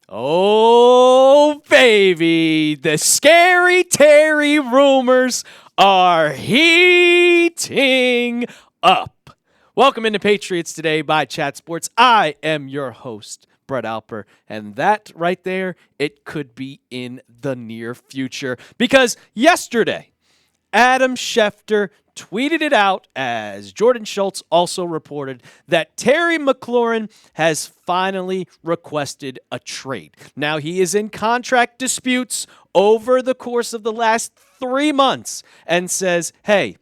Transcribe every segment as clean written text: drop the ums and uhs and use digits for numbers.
Oh, baby, the Scary Terry rumors are heating up. Welcome into Patriots Today by Chat Sports. I am your host, Brett Alper, and that right there, it could be in the near future because yesterday, Adam Schefter tweeted it out as Jordan Schultz also reported that Terry McLaurin has finally requested a trade. Now, he is in contract disputes over the course of the last 3 months and says, hey,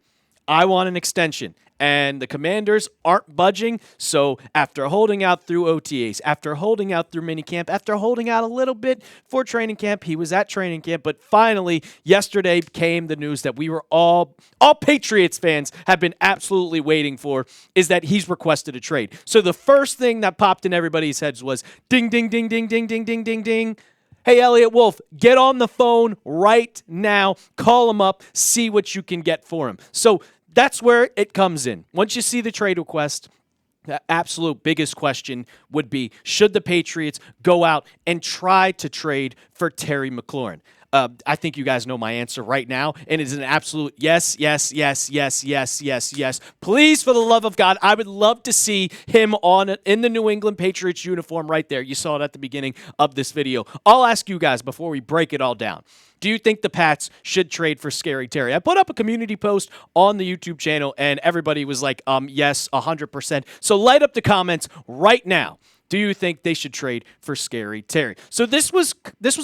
I want an extension. And the Commanders aren't budging, so after holding out through OTAs, after holding out through minicamp, after holding out a little bit for training camp, he was at training camp, but finally, yesterday came the news that we were all Patriots fans have been absolutely waiting for, is that he's requested a trade. So the first thing that popped in everybody's heads was ding, ding, ding, ding, ding, ding, ding, ding, ding. Hey, Eliot Wolf, get on the phone right now, call him up, see what you can get for him. So that's where it comes in. Once you see the trade request, the absolute biggest question would be, should the Patriots go out and try to trade for Terry McLaurin? I think you guys know my answer right now, and it's an absolute yes, yes, yes, yes, yes, yes, yes. Please, for the love of God, I would love to see him in the New England Patriots uniform right there. You saw it at the beginning of this video. I'll ask you guys before we break it all down. Do you think the Pats should trade for Scary Terry? I put up a community post on the YouTube channel, and everybody was like, yes, 100%. So light up the comments right now. Do you think they should trade for Scary Terry? So this was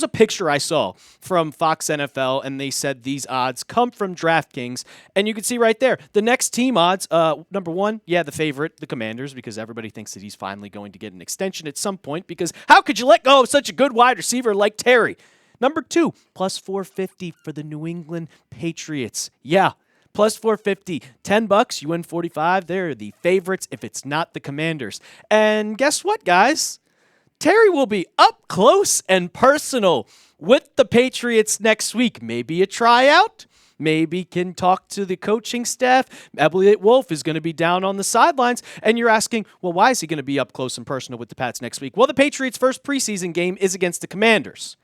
a picture I saw from Fox NFL, and they said these odds come from DraftKings, and you can see right there the next team odds. Number one, the favorite, the Commanders, because everybody thinks that he's finally going to get an extension at some point. Because how could you let go of such a good wide receiver like Terry? Number two, plus 450 for the New England Patriots. Yeah. Plus 450, $10, you win 45. They're the favorites if it's not the Commanders. And guess what, guys? Terry will be up close and personal with the Patriots next week. Maybe a tryout. Maybe can talk to the coaching staff. Eliot Wolf is going to be down on the sidelines. And you're asking, well, why is he going to be up close and personal with the Pats next week? Well, the Patriots' first preseason game is against the Commanders.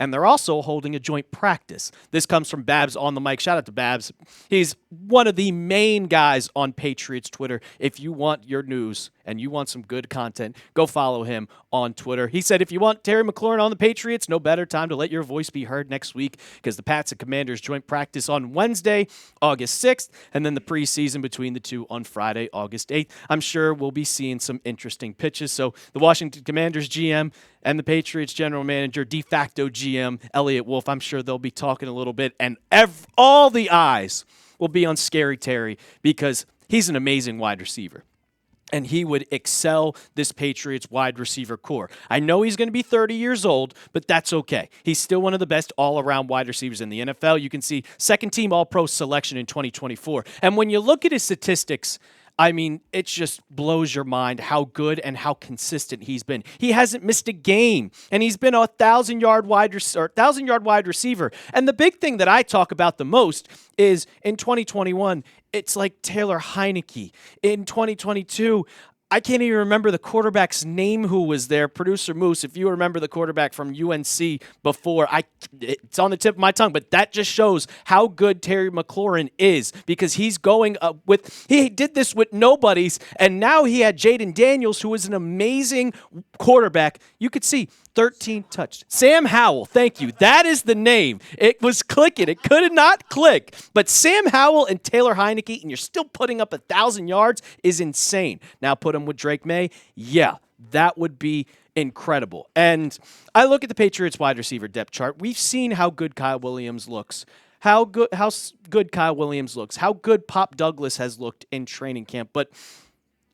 And they're also holding a joint practice. This comes from Babs on the mic. Shout out to Babs. He's one of the main guys on Patriots Twitter. If you want your news and you want some good content, go follow him on Twitter. He said, if you want Terry McLaurin on the Patriots, no better time to let your voice be heard next week, because the Pats and Commanders joint practice on Wednesday, August 6th, and then the preseason between the two on Friday, August 8th. I'm sure we'll be seeing some interesting pitches. So the Washington Commanders GM and the Patriots general manager, de facto GM, Eliot Wolf, I'm sure they'll be talking a little bit, and all the eyes will be on Scary Terry because he's an amazing wide receiver. And he would excel this Patriots wide receiver core. I know he's going to be 30 years old, but that's okay. He's still one of the best all-around wide receivers in the NFL. You can see second-team All-Pro selection in 2024. And when you look at his statistics, I mean, it just blows your mind how good and how consistent he's been. He hasn't missed a game, and he's been a 1,000-yard wide receiver. And the big thing that I talk about the most is in 2021, it's like Taylor Heineke. In 2022, I can't even remember the quarterback's name who was there. Producer Moose, if you remember the quarterback from UNC before, it's on the tip of my tongue, but that just shows how good Terry McLaurin is, because he's going he did this with nobodies, and now he had Jaden Daniels, who is an amazing quarterback. You could see 13 touched. Sam Howell, thank you. That is the name. It was clicking. It could not click. But Sam Howell and Taylor Heineke, and you're still putting up 1,000 yards, is insane. Now put him with Drake May. Yeah, that would be incredible. And I look at the Patriots wide receiver depth chart. We've seen how good Kyle Williams looks. How good Kyle Williams looks. How good Pop Douglas has looked in training camp. But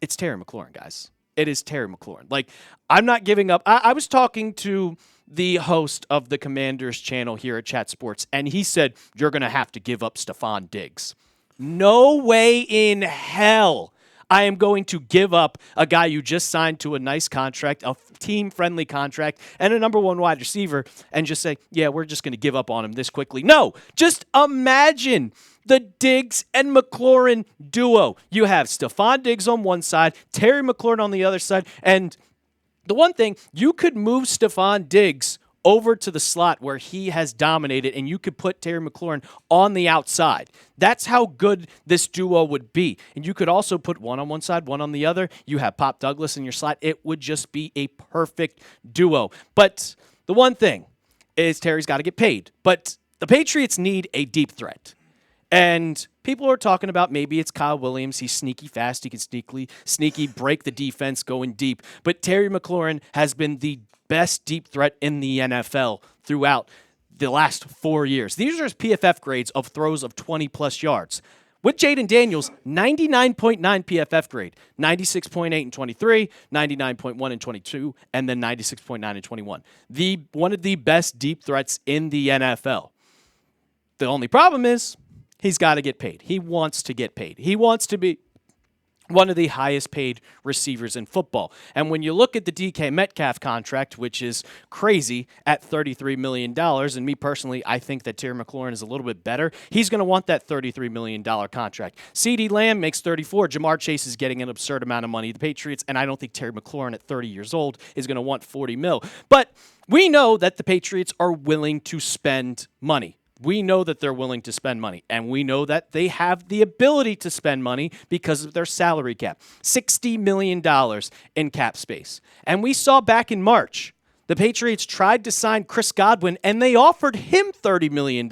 it's Terry McLaurin, guys. It is Terry McLaurin. Like, I'm not giving up. I was talking to the host of the Commanders channel here at Chat Sports, and he said, you're going to have to give up Stefon Diggs. No way in hell I am going to give up a guy you just signed to a nice contract, a team-friendly contract, and a number one wide receiver, and just say, yeah, we're just going to give up on him this quickly. No, just imagine the Diggs and McLaurin duo. You have Stefon Diggs on one side, Terry McLaurin on the other side, and the one thing, you could move Stefon Diggs over to the slot where he has dominated, and you could put Terry McLaurin on the outside. That's how good this duo would be. And you could also put one on one side, one on the other. You have Pop Douglas in your slot. It would just be a perfect duo. But the one thing is Terry's got to get paid. But the Patriots need a deep threat. And people are talking about maybe it's Kyle Williams. He's sneaky fast. He can sneaky break the defense going deep. But Terry McLaurin has been the best deep threat in the NFL throughout the last 4 years. These are his PFF grades of throws of 20-plus yards. With Jaden Daniels, 99.9 PFF grade, 96.8 in 23, 99.1 in 22, and then 96.9 in 21. One of the best deep threats in the NFL. The only problem is he's got to get paid. He wants to get paid. He wants to be one of the highest paid receivers in football. And when you look at the DK Metcalf contract, which is crazy at $33 million, and me personally, I think that Terry McLaurin is a little bit better, he's going to want that $33 million contract. CeeDee Lamb makes $34. Jamar Chase is getting an absurd amount of money. The Patriots, and I don't think Terry McLaurin at 30 years old is going to want $40 million. But we know that the Patriots are willing to spend money. We know that they're willing to spend money, and we know that they have the ability to spend money because of their salary cap. $60 million in cap space. And we saw back in March, the Patriots tried to sign Chris Godwin, and they offered him $30 million.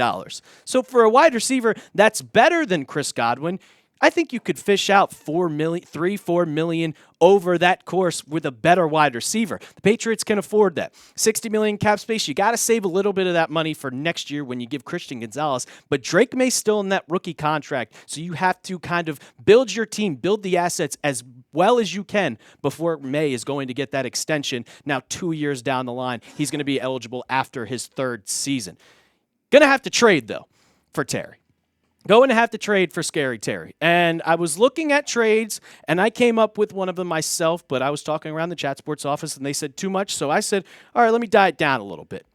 So for a wide receiver that's better than Chris Godwin, I think you could fish out $4 million over that course with a better wide receiver. The Patriots can afford that. $60 million cap space, you got to save a little bit of that money for next year when you give Christian Gonzalez. But Drake May's still in that rookie contract, so you have to kind of build your team, build the assets as well as you can before May is going to get that extension. Now 2 years down the line, he's going to be eligible after his third season. Going to have to trade, though, for Terry. Going to have to trade for Scary Terry. And I was looking at trades, and I came up with one of them myself, but I was talking around the Chat Sports office, and they said too much. So I said, all right, let me dial it down a little bit.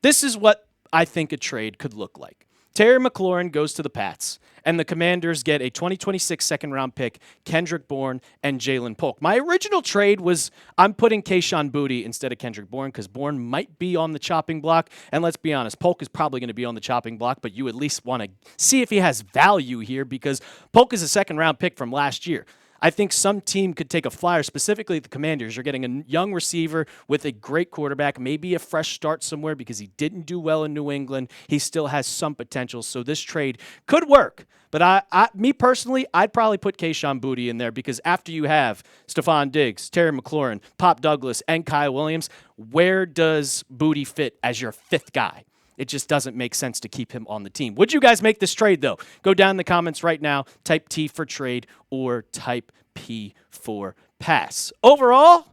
This is what I think a trade could look like. Terry McLaurin goes to the Pats, and the Commanders get a 2026 second-round pick, Kendrick Bourne, and Jalen Polk. My original trade was I'm putting Kayshon Boutte instead of Kendrick Bourne because Bourne might be on the chopping block, and let's be honest, Polk is probably going to be on the chopping block, but you at least want to see if he has value here because Polk is a second-round pick from last year. I think some team could take a flyer, specifically the Commanders. You're getting a young receiver with a great quarterback, maybe a fresh start somewhere because he didn't do well in New England. He still has some potential, so this trade could work. But me personally, I'd probably put Kayshon Boutte in there because after you have Stefon Diggs, Terry McLaurin, Pop Douglas, and Kyle Williams, where does Boutte fit as your fifth guy? It just doesn't make sense to keep him on the team. Would you guys make this trade, though? Go down in the comments right now. Type T for trade or type P for pass. Overall,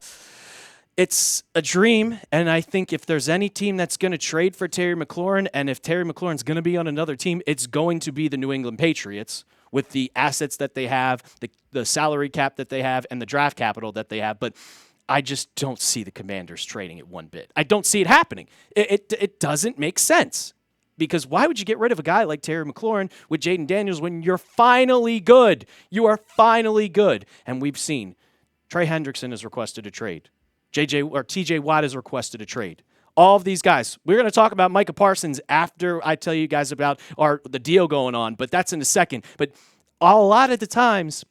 it's a dream, and I think if there's any team that's going to trade for Terry McLaurin, and if Terry McLaurin's going to be on another team, it's going to be the New England Patriots with the assets that they have, the salary cap that they have, and the draft capital that they have. But I just don't see the Commanders trading it one bit. I don't see it happening. It doesn't make sense. Because why would you get rid of a guy like Terry McLaurin with Jaden Daniels when you're finally good? You are finally good. And we've seen Trey Hendrickson has requested a trade. TJ Watt has requested a trade. All of these guys. We're going to talk about Micah Parsons after I tell you guys about the deal going on, but that's in a second. But a lot of the times,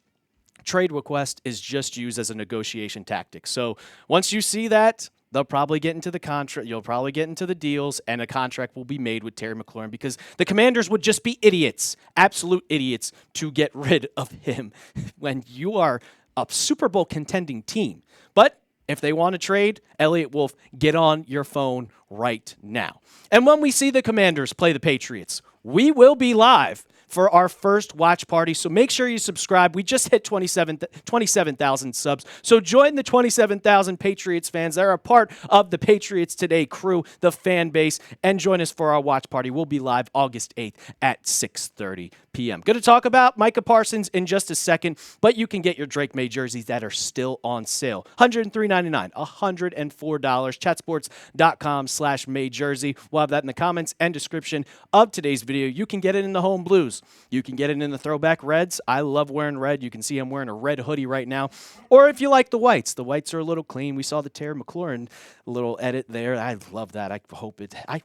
trade request is just used as a negotiation tactic. So once you see that, they'll probably get into the contract. You'll probably get into the deals, and a contract will be made with Terry McLaurin because the Commanders would just be idiots, absolute idiots, to get rid of him when you are a Super Bowl contending team. But if they want to trade, Eliot Wolf, get on your phone right now. And when we see the Commanders play the Patriots, we will be live for our first watch party. So make sure you subscribe. We just hit 27,000 subs. So join the 27,000 Patriots fans that are a part of the Patriots Today crew, the fan base, and join us for our watch party. We'll be live August 8th at 6:30 p.m. Going to talk about Micah Parsons in just a second, but you can get your Drake May jerseys that are still on sale. $103.99, $104. Chatsports.com/May jersey. We'll have that in the comments and description of today's video. You can get it in the home blues. You can get it in the throwback reds. I love wearing red. You can see I'm wearing a red hoodie right now. Or if you like the whites are a little clean. We saw the Terry McLaurin little edit there. I love that. I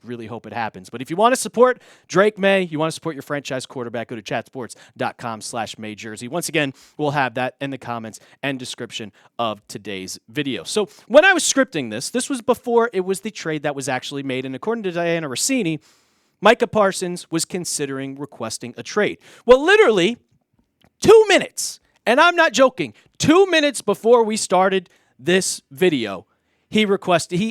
really hope it happens. But if you want to support Drake May, you want to support your franchise quarterback, go to chatsports.com/May jersey. Once again, we'll have that in the comments and description of today's video. So when I was scripting this was before it was the trade that was actually made. And according to Diana Rossini, Micah Parsons was considering requesting a trade. Well, literally 2 minutes, and I'm not joking, 2 minutes before we started this video, he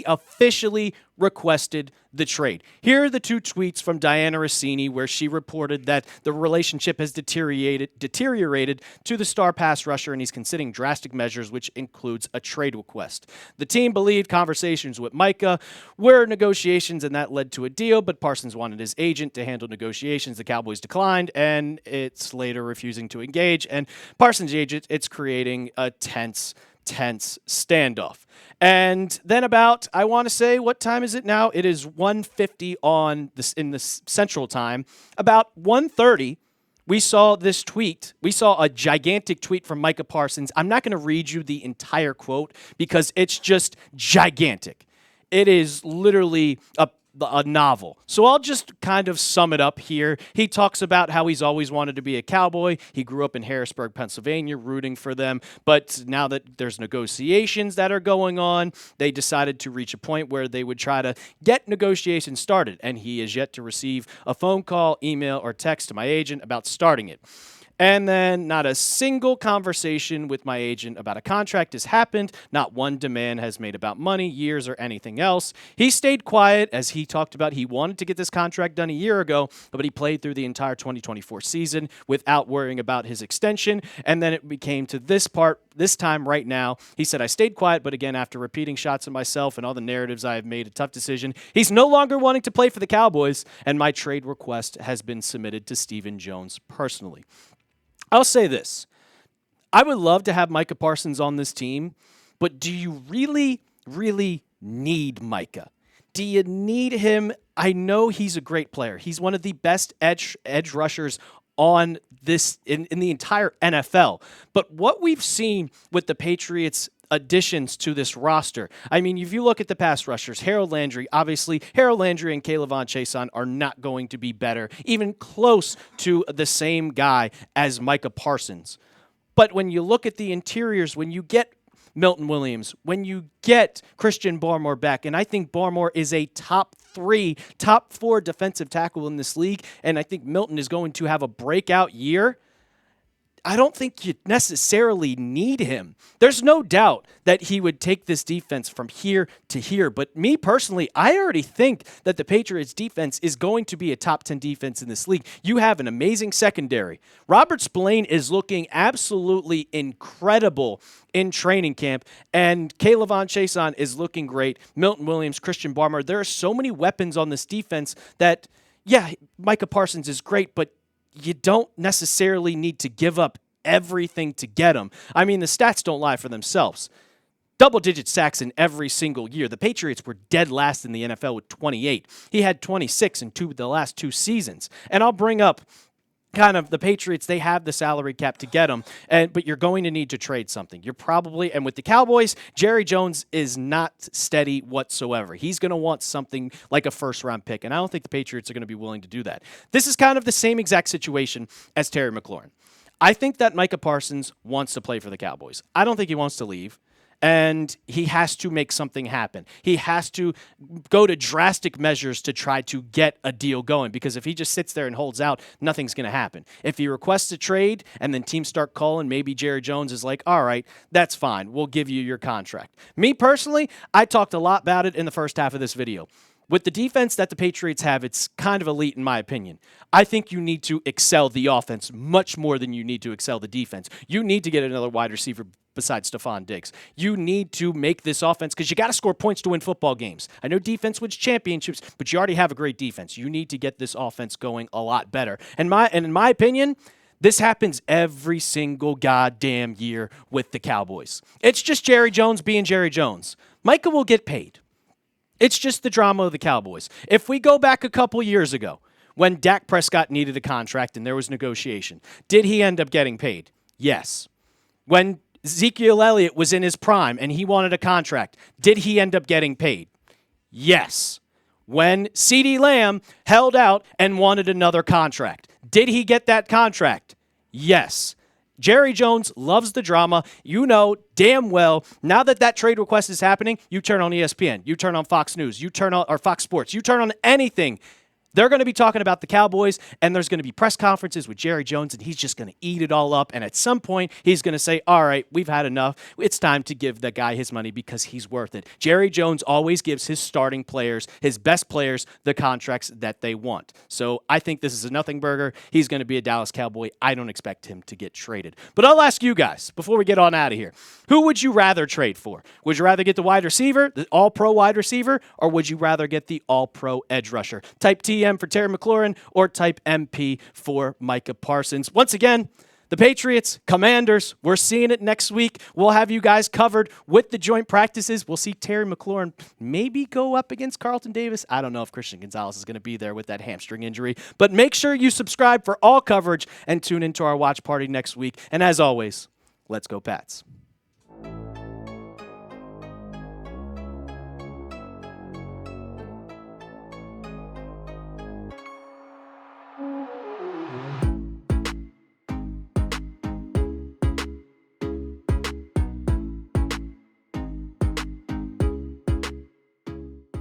officially requested the trade. Here are the two tweets from Diana Rossini where she reported that the relationship has deteriorated to the star pass rusher, and he's considering drastic measures, which includes a trade request. The team believed conversations with Micah were negotiations, and that led to a deal, but Parsons wanted his agent to handle negotiations. The Cowboys declined, and it's later refusing to engage, and Parsons' agent, it's creating a tense standoff. And then about, I want to say, what time is it now? It is 1:50 in the Central Time. About 1:30, we saw this tweet. We saw a gigantic tweet from Micah Parsons. I'm not going to read you the entire quote because it's just gigantic. It is literally a novel. So I'll just kind of sum it up here. He talks about how he's always wanted to be a Cowboy. He grew up in Harrisburg, Pennsylvania, rooting for them. But now that there's negotiations that are going on, they decided to reach a point where they would try to get negotiations started. And he is yet to receive a phone call, email, or text to my agent about starting it. And then not a single conversation with my agent about a contract has happened. Not one demand has made about money, years, or anything else. He stayed quiet as he talked about he wanted to get this contract done a year ago, but he played through the entire 2024 season without worrying about his extension. And then it became to this part, this time right now. He said, I stayed quiet, but again, after repeating shots at myself and all the narratives, I have made a tough decision. He's no longer wanting to play for the Cowboys, and my trade request has been submitted to Stephen Jones personally. I'll say this. I would love to have Micah Parsons on this team, but do you really, really need Micah? Do you need him? I know he's a great player. He's one of the best edge rushers on this in the entire NFL. But what we've seen with the Patriots additions to this roster. I mean, if you look at the pass rushers, Harold Landry and Kayvon Chason are not going to be better, even close to the same guy as Micah Parsons. But when you look at the interiors, when you get Milton Williams, when you get Christian Barmore back, and I think Barmore is a top 4 defensive tackle in this league, and I think Milton is going to have a breakout year, I don't think you necessarily need him. There's no doubt that he would take this defense from here to here. But me personally, I already think that the Patriots defense is going to be a top 10 defense in this league. You have an amazing secondary. Robert Spillane is looking absolutely incredible in training camp. And Kayvon Chason is looking great. Milton Williams, Christian Barmore. There are so many weapons on this defense that, yeah, Micah Parsons is great, but you don't necessarily need to give up everything to get him. I mean, the stats don't lie for themselves. Double-digit sacks in every single year. The Patriots were dead last in the NFL with 28. He had 26 in the last 2 seasons. And I'll bring up kind of the Patriots, they have the salary cap to get him, but you're going to need to trade something. And with the Cowboys, Jerry Jones is not steady whatsoever. He's going to want something like a first-round pick, and I don't think the Patriots are going to be willing to do that. This is kind of the same exact situation as Terry McLaurin. I think that Micah Parsons wants to play for the Cowboys. I don't think he wants to leave. And he has to make something happen. He has to go to drastic measures to try to get a deal going, because if he just sits there and holds out, nothing's going to happen. If he requests a trade and then teams start calling, maybe Jerry Jones is like, all right, that's fine. We'll give you your contract. Me personally, I talked a lot about it in the first half of this video. with the defense that the Patriots have, it's kind of elite in my opinion. I think you need to excel the offense much more than you need to excel the defense. You need to get another wide receiver besides Stefon Diggs. You need to make this offense, because you got to score points to win football games. I know defense wins championships, but you already have a great defense. You need to get this offense going a lot better. And in my opinion, this happens every single goddamn year with the Cowboys. It's just Jerry Jones being Jerry Jones. Micah will get paid. It's just the drama of the Cowboys. If we go back a couple years ago, when Dak Prescott needed a contract and there was negotiation, did he end up getting paid? Yes. When Ezekiel Elliott was in his prime and he wanted a contract, did he end up getting paid? Yes. When CeeDee Lamb held out and wanted another contract, did he get that contract? Yes. Jerry Jones loves the drama. You know damn well, now that trade request is happening, you turn on ESPN, you turn on Fox News, you turn on or Fox Sports, you turn on anything. They're going to be talking about the Cowboys, and there's going to be press conferences with Jerry Jones, and he's just going to eat it all up. And at some point, he's going to say, all right, we've had enough. It's time to give the guy his money because he's worth it. Jerry Jones always gives his starting players, his best players, the contracts that they want. So I think this is a nothing burger. He's going to be a Dallas Cowboy. I don't expect him to get traded. But I'll ask you guys, before we get on out of here, who would you rather trade for? Would you rather get the wide receiver, the all-pro wide receiver, or would you rather get the all-pro edge rusher? Type TM for Terry McLaurin or type MP for Micah Parsons. Once again, the Patriots, Commanders, we're seeing it next week. We'll have you guys covered with the joint practices. We'll see Terry McLaurin maybe go up against Carlton Davis. I don't know if Christian Gonzalez is going to be there with that hamstring injury. But make sure you subscribe for all coverage and tune into our watch party next week. And as always, let's go Pats.